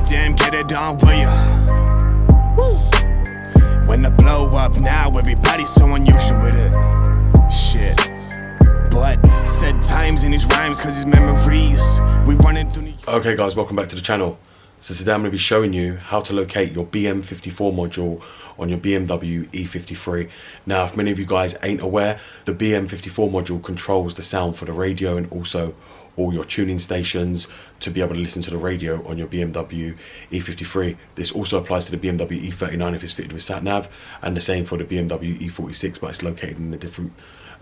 goddamn get it on, will ya? Woo. When the blow up now, everybody's so unusual with it. Shit. But said times in his rhymes, cause his memories, we running through. Okay guys, welcome back to the channel. So today I'm going to be showing you how to locate your BM54 module on your BMW E53. Now, if many of you guys ain't aware, the BM54 module controls the sound for the radio and also all your tuning stations to be able to listen to the radio on your BMW E53. This also applies to the BMW E39 if it's fitted with sat-nav, and the same for the BMW E46, but it's located in a different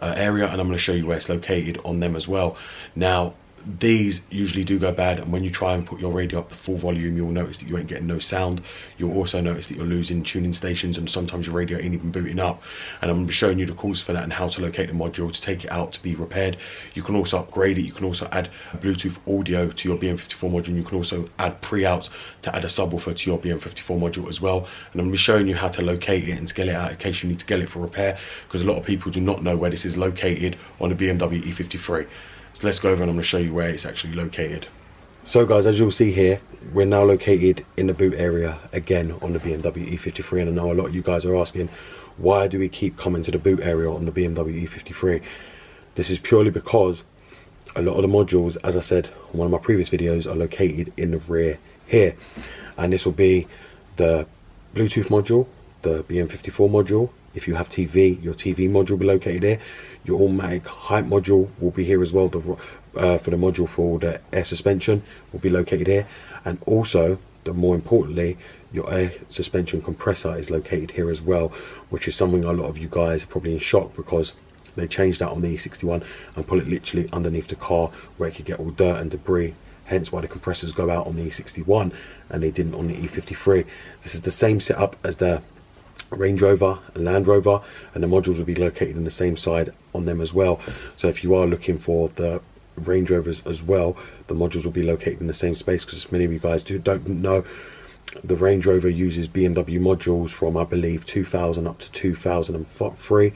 area, and I'm going to show you where it's located on them as well. Now, these usually do go bad, and when you try and put your radio up to full volume, you'll notice that you ain't getting no sound. You'll also notice that you're losing tuning stations, and sometimes your radio ain't even booting up. And I'm going to be showing you the cause for that and how to locate the module to take it out to be repaired. You can also upgrade it. You can also add Bluetooth audio to your BM54 module, and you can also add pre-outs to add a subwoofer to your BM54 module as well. And I'm going to be showing you how to locate it and scale it out in case you need to scale it for repair, because a lot of people do not know where this is located on the BMW E53. So let's go over and I'm going to show you where it's actually located. So guys, as you'll see here, we're now located in the boot area again on the BMW E53, and I know a lot of you guys are asking, why do we keep coming to the boot area on the BMW E53? This is purely because a lot of the modules, as I said in one of my previous videos, are located in the rear here, and this will be the Bluetooth module, the BM54 module. If you have TV, your TV module will be located here. Your automatic height module will be here as well. For the module for the air suspension will be located here, and also, more importantly, your air suspension compressor is located here as well, which is something a lot of you guys are probably in shock, because they changed that on the E61 and put it literally underneath the car where it could get all dirt and debris. Hence why the compressors go out on the E61 and they didn't on the E53. This is the same setup as the Range Rover and Land Rover, and the modules will be located in the same side on them as well. So if you are looking for the Range Rovers as well, the modules will be located in the same space, because many of you guys don't know, the Range Rover uses BMW modules from, I believe, 2000 up to 2003,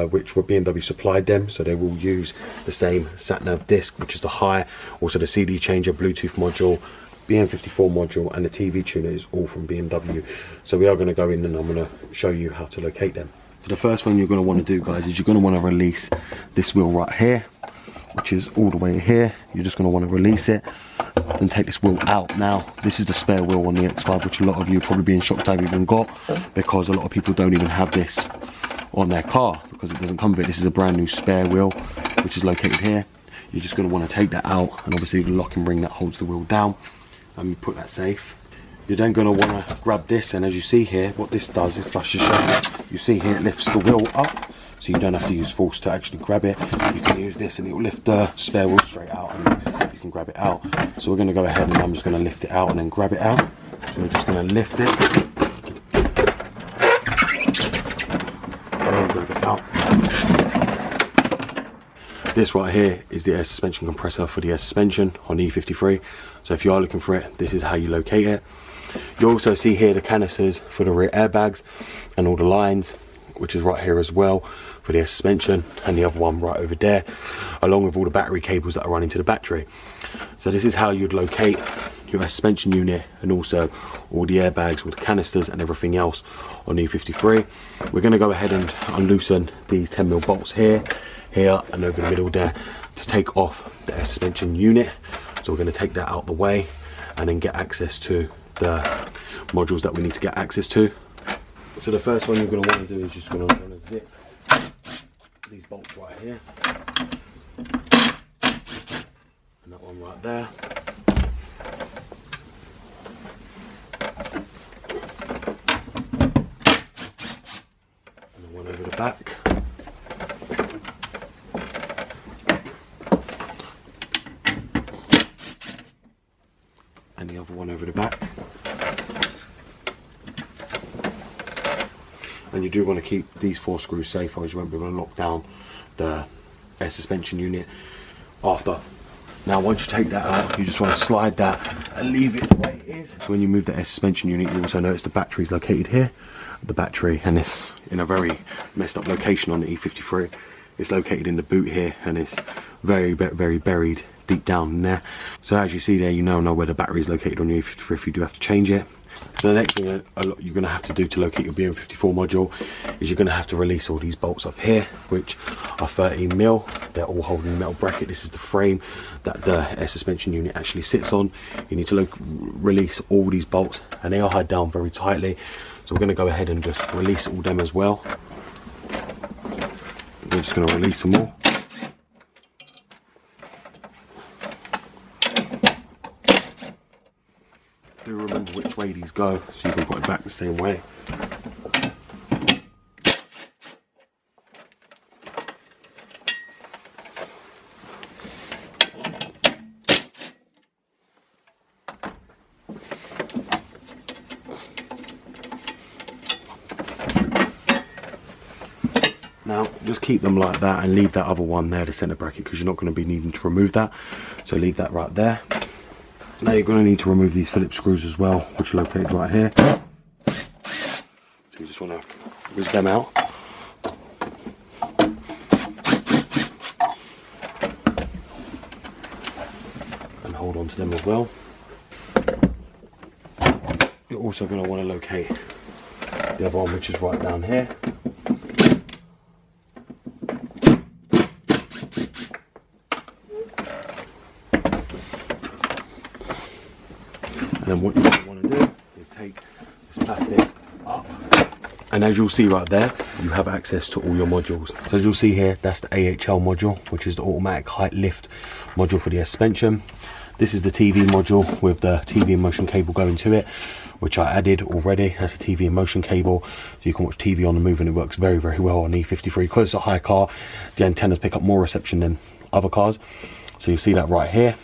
which were BMW supplied them, so they will use the same sat-nav disc, which is the high, also the CD changer, Bluetooth module, BM54 module, and the TV tuner is all from BMW. So we are going to go in and I'm going to show you how to locate them. So the first thing you're going to want to do, guys, is you're going to want to release this wheel right here, which is all the way here. You're just going to want to release it and take this wheel out. Now, this is the spare wheel on the X5, which a lot of you probably be in shock to have even got, because a lot of people don't even have this on their car because it doesn't come with it. This is a brand new spare wheel, which is located here. You're just going to want to take that out, and obviously the locking ring that holds the wheel down, and you put that safe. You're then going to want to grab this, and as you see here, what this does is flushes show. You see here, it lifts the wheel up, so you don't have to use force to actually grab it. You can use this and it will lift the spare wheel straight out, and you can grab it out. So we're going to go ahead and I'm just going to lift it out and then grab it out. So we're just going to lift it and grab it out. This right here is the air suspension compressor for the air suspension on the E53. So if you are looking for it, this is how you locate it. You also see here the canisters for the rear airbags and all the lines, which is right here as well for the air suspension, and the other one right over there, along with all the battery cables that are running to the battery. So this is how you'd locate your air suspension unit, and also all the airbags with the canisters and everything else on the E53. We're going to go ahead and unloosen these 10mm bolts here, and over the middle there to take off the air suspension unit. So we're going to take that out the way and then get access to the modules that we need to get access to. So the first one you're going to want to do is just going to zip these bolts right here, and that one right there. And the one over the back. And the other one over the back. And you do want to keep these 4 screws safe, otherwise you won't be able to lock down the air suspension unit after. Now once you take that out, you just want to slide that and leave it the way it is. So when you move the air suspension unit, you also notice the battery is located here. The battery, and it's in a very messed up location on the E53. It's located in the boot here, and it's very buried deep down in there. So as you see there, you now know where the battery is located on your E53 if you do have to change it. So the next thing you're going to have to do to locate your BM54 module is you're going to have to release all these bolts up here, which are 13mm. They're all holding the metal bracket. This is the frame that the air suspension unit actually sits on. You need to release all these bolts, and they are held down very tightly. So we're going to go ahead and just release all them as well. We're just going to release them all. Do remember which way these go, so you can put it back the same way. Now just keep them like that and leave that other one there, the centre bracket, because you're not going to be needing to remove that. So leave that right there. Now you're going to need to remove these Phillips screws as well, which are located right here. So you just want to whiz them out. And hold on to them as well. You're also going to want to locate the other one, which is right down here. And then what you want to do is take this plastic up, and as you'll see right there, you have access to all your modules. So as you'll see here, that's the AHL module, which is the automatic height lift module for the air suspension. This is the TV module with the TV and motion cable going to it, which I added already. That's a TV and motion cable, so you can watch TV on the move, and it works very well on the E53. Because it's a high car, the antennas pick up more reception than other cars. So you'll see that right here.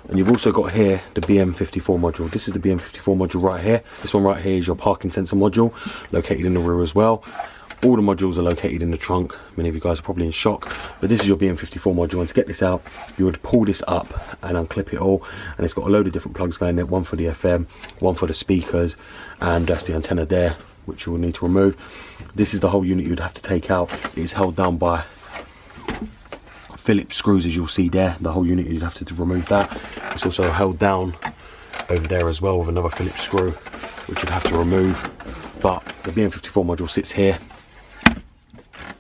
And you've also got here the BM54 module. This is the BM54 module right here. This one right here is your parking sensor module, located in the rear as well. All the modules are located in the trunk. Many of you guys are probably in shock, but this is your BM54 module. And to get this out, you would pull this up and unclip it all. And it's got a load of different plugs going there, one for the FM, one for the speakers, and that's the antenna there, which you will need to remove. This is the whole unit you'd have to take out. It is held down by Phillips screws, as you'll see there. The whole unit, you'd have to remove that. It's also held down over there as well with another Phillips screw, which you'd have to remove. But the BM54 module sits here.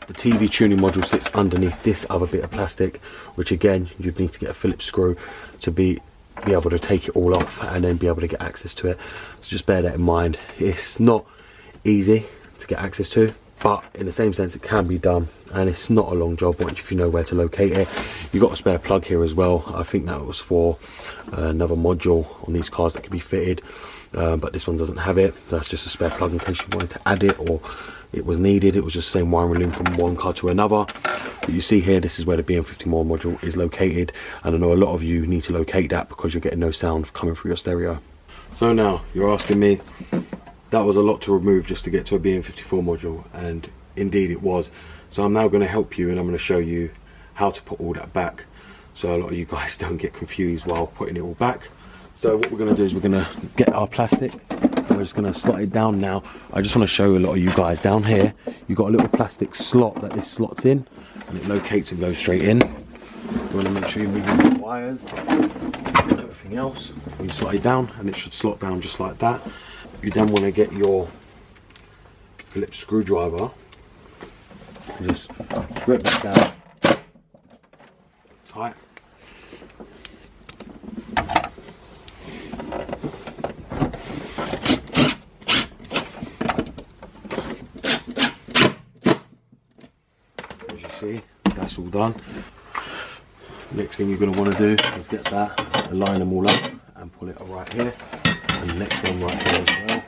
The TV tuning module sits underneath this other bit of plastic, which again, you'd need to get a Phillips screw to be able to take it all off and then be able to get access to it. So just bear that in mind. It's not easy to get access to, but in the same sense it can be done, and it's not a long job once if you know where to locate it. You've got a spare plug here as well. I think that was for another module on these cars that could be fitted, but this one doesn't have it. That's just a spare plug in case you wanted to add it or it was needed. It was just the same wiring loom from one car to another. But you see here, this is where the BM54 module is located, and I know a lot of you need to locate that because you're getting no sound coming through your stereo. So now you're asking me, that was a lot to remove just to get to a BM54 module, and indeed it was. So I'm now going to help you, and I'm going to show you how to put all that back, so a lot of you guys don't get confused while putting it all back. So what we're going to do is we're going to get our plastic, and we're just going to slot it down. Now I just want to show a lot of you guys down here, you've got a little plastic slot that this slots in, and it locates and goes straight in. You want to make sure you're moving the wires and everything else before you slot it down, and it should slot down just like that. You then want to get your Phillips screwdriver and just grip that down tight. As you see, that's all done. Next thing you're going to want to do is get that, line them all up and pull it right here. And the next one right here as well.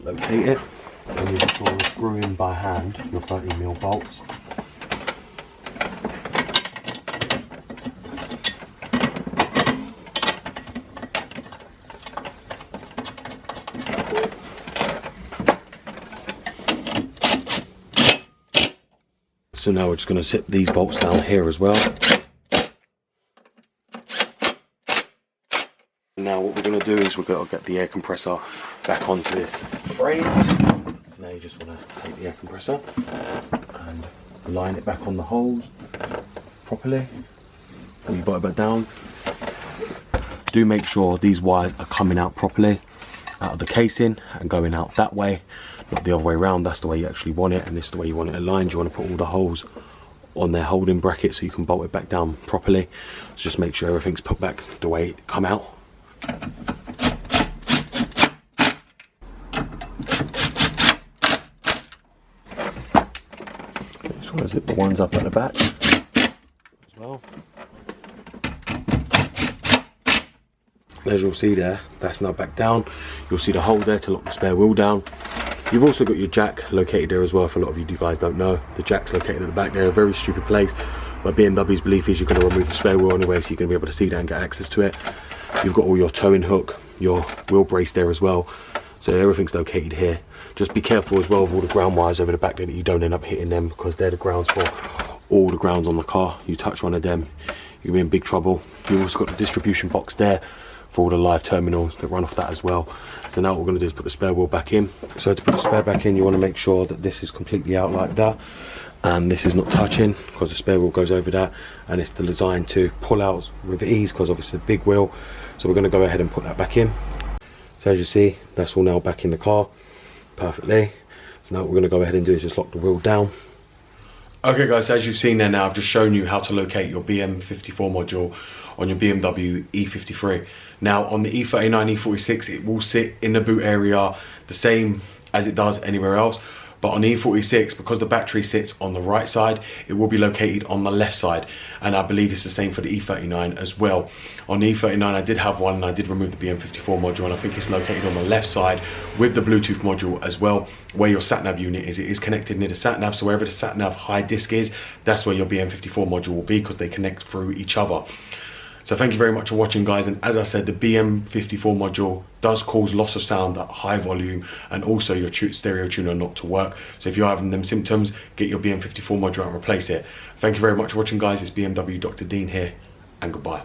Locate it, and you just want to screw in by hand your 30mm bolts. So now we're just going to sit these bolts down here as well. Now what we're going to do is we're going to get the air compressor back onto this frame. So now you just want to take the air compressor and line it back on the holes. properly. When you bolt it back down, do make sure these wires are coming out properly out of the casing and going out that way, not the other way around. That's the way you actually want it, and this is the way you want it aligned. You want to put all the holes on their holding bracket so you can bolt it back down properly. So just make sure everything's put back the way it come out. Just want to zip the ones up at the back as well. As you'll see there, that's now back down. You'll see the hole there to lock the spare wheel down. You've also got your jack located there as well. For a lot of you guys don't know, the jack's located at the back there, a very stupid place. But BMW's belief is you're going to remove the spare wheel anyway, so you're going to be able to see that and get access to it. You've got all your towing hook, your wheel brace there as well. So everything's located here. Just be careful as well with all the ground wires over the back there that you don't end up hitting them, because they're the grounds for all the grounds on the car. You touch one of them, you'll be in big trouble. You've also got the distribution box there for all the live terminals that run off that as well. So now what we're going to do is put the spare wheel back in. So to put the spare back in, you want to make sure that this is completely out like that, and this is not touching, because the spare wheel goes over that, and it's designed to pull out with ease because obviously the big wheel. So we're going to go ahead and put that back in. So as you see, that's all now back in the car perfectly. So now what we're going to go ahead and do is just lock the wheel down. Okay guys, as you've seen there now, I've just shown you how to locate your BM54 module on your BMW E53. Now on the E39, E46, it will sit in the boot area the same as it does anywhere else. But on the E46, because the battery sits on the right side, it will be located on the left side. And I believe it's the same for the E39 as well. On the E39, I did have one, and I did remove the BM54 module, and I think it's located on the left side with the Bluetooth module as well, where your sat-nav unit is. It is connected near the sat-nav, so wherever the sat-nav high disk is, that's where your BM54 module will be, because they connect through each other. So thank you very much for watching guys, and as I said, the BM54 module does cause loss of sound at high volume, and also your stereo tuner not to work. So if you're having them symptoms, get your BM54 module out and replace it. Thank you very much for watching guys, it's BMW Dr. Dean here, and goodbye.